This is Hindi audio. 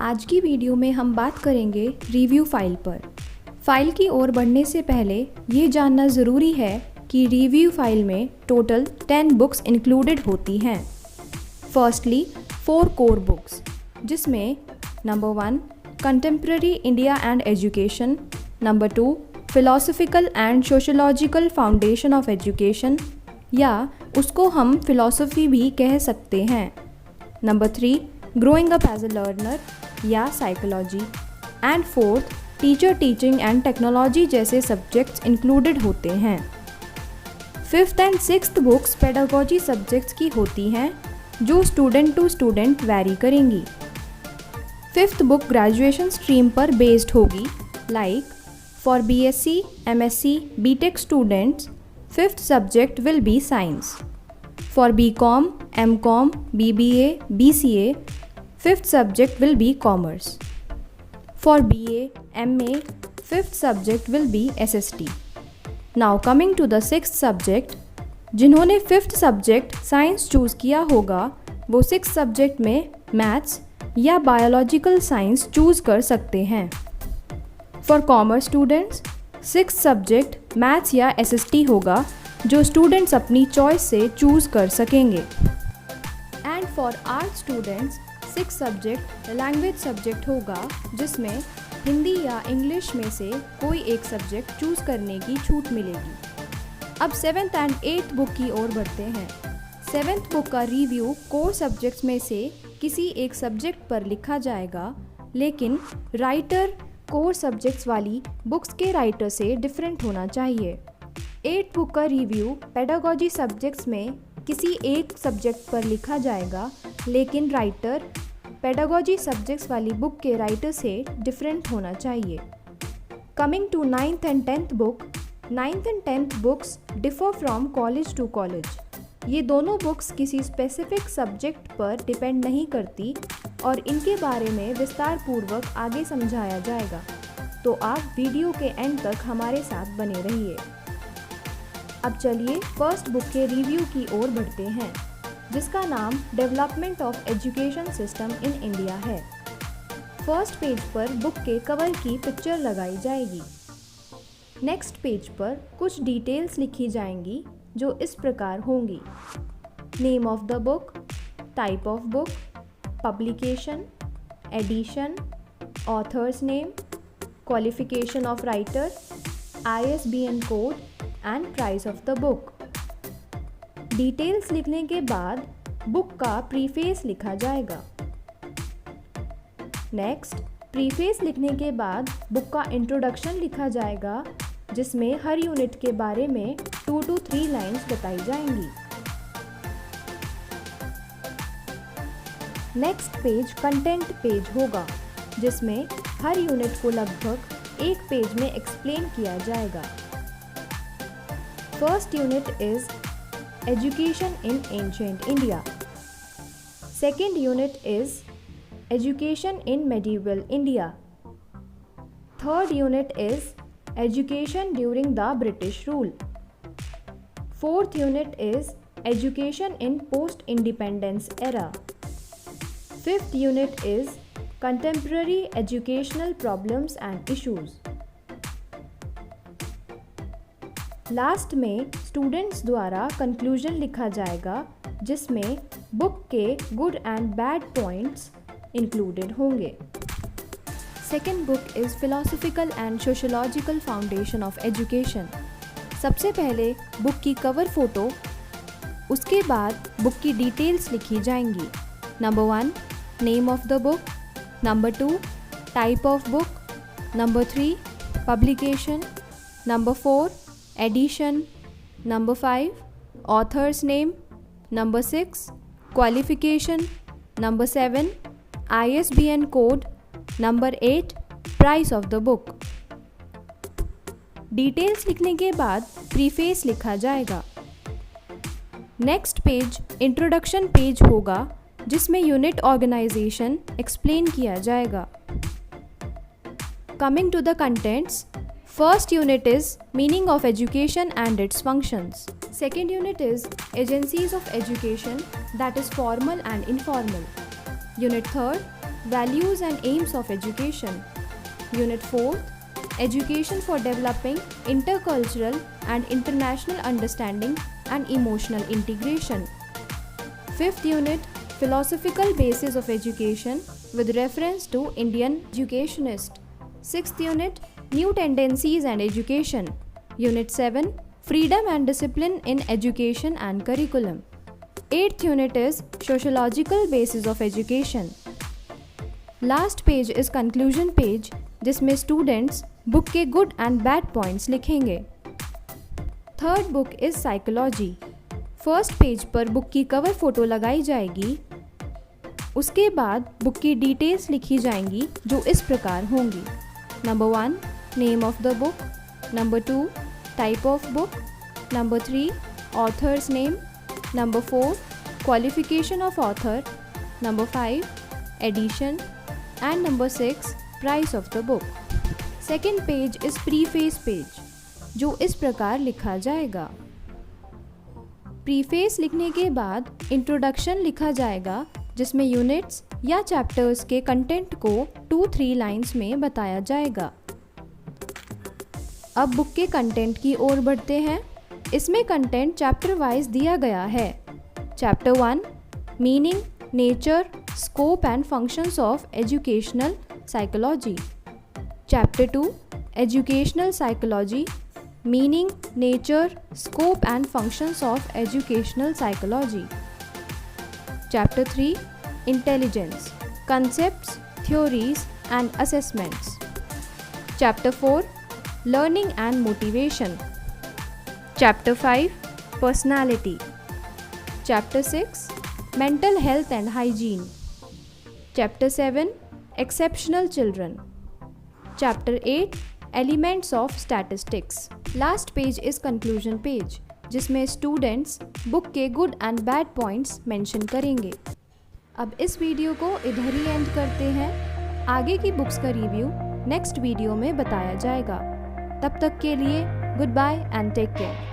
आज की वीडियो में हम बात करेंगे रिव्यू फाइल पर। फाइल की ओर बढ़ने से पहले ये जानना ज़रूरी है कि रिव्यू फाइल में टोटल 10 बुक्स इंक्लूडेड होती हैं। फर्स्टली 4 कोर बुक्स, जिसमें number 1 contemporary India and education, number 2 philosophical and sociological foundation of education, या उसको हम फिलॉसफी भी कह सकते हैं, number 3 growing up as a learner या psychology, and 4th teacher teaching and technology जैसे सब्जेक्ट्स इंक्लूडेड होते हैं। 5th and 6th books pedagogy subjects की होती हैं जो स्टूडेंट टू स्टूडेंट वैरी करेंगी। 5th बुक ग्रेजुएशन स्ट्रीम पर बेस्ड होगी, like for BSc, MSc, BTech students 5th subject will be science. For BCom, MCom, BBA, BCA 5th subject will be commerce. For BA, MA 5th subject will be SST. Now coming to the 6th subject, जिन्होंने 5th subject साइंस चूज़ किया होगा वो 6th subject में मैथ्स या बायोलॉजिकल साइंस चूज़ कर सकते हैं। For commerce students 6th subject maths या SST होगा जो स्टूडेंट्स अपनी चॉइस से चूज़ कर सकेंगे। And for arts students 6th subject language subject होगा जिसमें हिंदी या इंग्लिश में से कोई एक सब्जेक्ट चूज़ करने की छूट मिलेगी। अब 7th एंड 8th बुक की ओर बढ़ते हैं। 7th बुक का रिव्यू कोर सब्जेक्ट्स में से किसी एक सब्जेक्ट पर लिखा जाएगा, लेकिन राइटर कोर सब्जेक्ट्स वाली बुक्स के राइटर से डिफरेंट होना चाहिए। 8th बुक का रिव्यू पेडागोजी सब्जेक्ट्स में किसी एक सब्जेक्ट पर लिखा जाएगा, लेकिन राइटर पेडागोजी सब्जेक्ट्स वाली बुक के राइटर से डिफरेंट होना चाहिए। Coming to 9th and 10th book, 9th and 10th books differ from college to college. ये दोनों बुक्स किसी स्पेसिफिक सब्जेक्ट पर डिपेंड नहीं करती और इनके बारे में विस्तार पूर्वक आगे समझाया जाएगा, तो आप वीडियो के एंड तक हमारे साथ बने रहिए। अब चलिए फर्स्ट बुक के रिव्यू की ओर बढ़ते हैं, जिसका नाम development of education system in India है। फर्स्ट पेज पर बुक के कवर की पिक्चर लगाई जाएगी। नेक्स्ट पेज पर कुछ डिटेल्स लिखी जाएंगी जो इस प्रकार होंगी: name of the book, type of book, publication, edition, author's name, qualification of writer, ISBN code and price of the book. Details लिखने के बाद बुक का प्रीफेस लिखा जाएगा। नेक्स्ट, प्रीफेस लिखने के बाद बुक का इंट्रोडक्शन लिखा जाएगा, जिसमें हर यूनिट के बारे में 2 to 3 लाइन्स बताई जाएंगी। नेक्स्ट पेज कंटेंट पेज होगा, जिसमें हर यूनिट को लगभग एक पेज में एक्सप्लेन किया जाएगा। First unit is education in ancient India. Second unit is education in medieval India. Third unit is education during the British rule. Fourth unit is education in post independence era. Fifth unit is contemporary educational problems and issues. Last में स्टूडेंट्स द्वारा कंक्लूजन लिखा जाएगा, जिसमें बुक के good and bad points included होंगे। Second book is philosophical and sociological foundation of education. सबसे पहले बुक की कवर फोटो, उसके बाद बुक की डिटेल्स लिखी जाएंगी। Number 1 name of the book, number 2 type of book, number 3 publication, number 4 edition, number 5 author's name, number 6 qualification, number 7 ISBN code, number 8 price of the book. Details लिखने के बाद प्रीफेस लिखा जाएगा। नेक्स्ट पेज इंट्रोडक्शन पेज होगा, जिसमें यूनिट ऑर्गेनाइजेशन एक्सप्लेन किया जाएगा। Coming to the contents, first unit is meaning of education and its functions. Second unit is agencies of education, that is formal and informal. Unit third Values and aims of education. Unit 4, Education for developing intercultural and international understanding and emotional integration. 5th unit, Philosophical basis of education with reference to Indian educationist. 6th unit, New tendencies and education. Unit 7, Freedom and discipline in education and curriculum. 8th unit is Sociological basis of education. Last page is conclusion page, जिसमें स्टूडेंट्स बुक के गुड एंड बैड पॉइंट्स लिखेंगे। Third book is psychology. First page पर बुक की कवर फोटो लगाई जाएगी। उसके बाद बुक की डिटेल्स लिखी जाएंगी जो इस प्रकार होंगी। Number 1, name of the book. Number 2, type of book. Number 3, author's name. Number 4, qualification of author. Number 5, edition. And number 6, price of the book. Second page is preface page, जो इस प्रकार लिखा जाएगा। प्रीफेस लिखने के बाद इंट्रोडक्शन लिखा जाएगा, जिसमें यूनिट्स या चैप्टर्स के कंटेंट को 2-3 लाइंस में बताया जाएगा। अब बुक के कंटेंट की ओर बढ़ते हैं। इसमें कंटेंट चैप्टर वाइज दिया गया है। Chapter 1, meaning, nature, scope and functions of educational psychology. Chapter 2, Educational Psychology, Meaning, Nature, Scope and Functions of Educational Psychology. Chapter 3, Intelligence, Concepts, Theories and Assessments. Chapter 4, Learning and Motivation. Chapter 5, Personality. Chapter 6, Mental Health and Hygiene. Chapter 7, Exceptional Children. Chapter 8, Elements of Statistics. Last page is conclusion page, जिसमें स्टूडेंट्स बुक के good and bad points mention करेंगे। अब इस वीडियो को इधर ही एंड करते हैं। आगे की बुक्स का रिव्यू नेक्स्ट वीडियो में बताया जाएगा। तब तक के लिए goodbye and take care.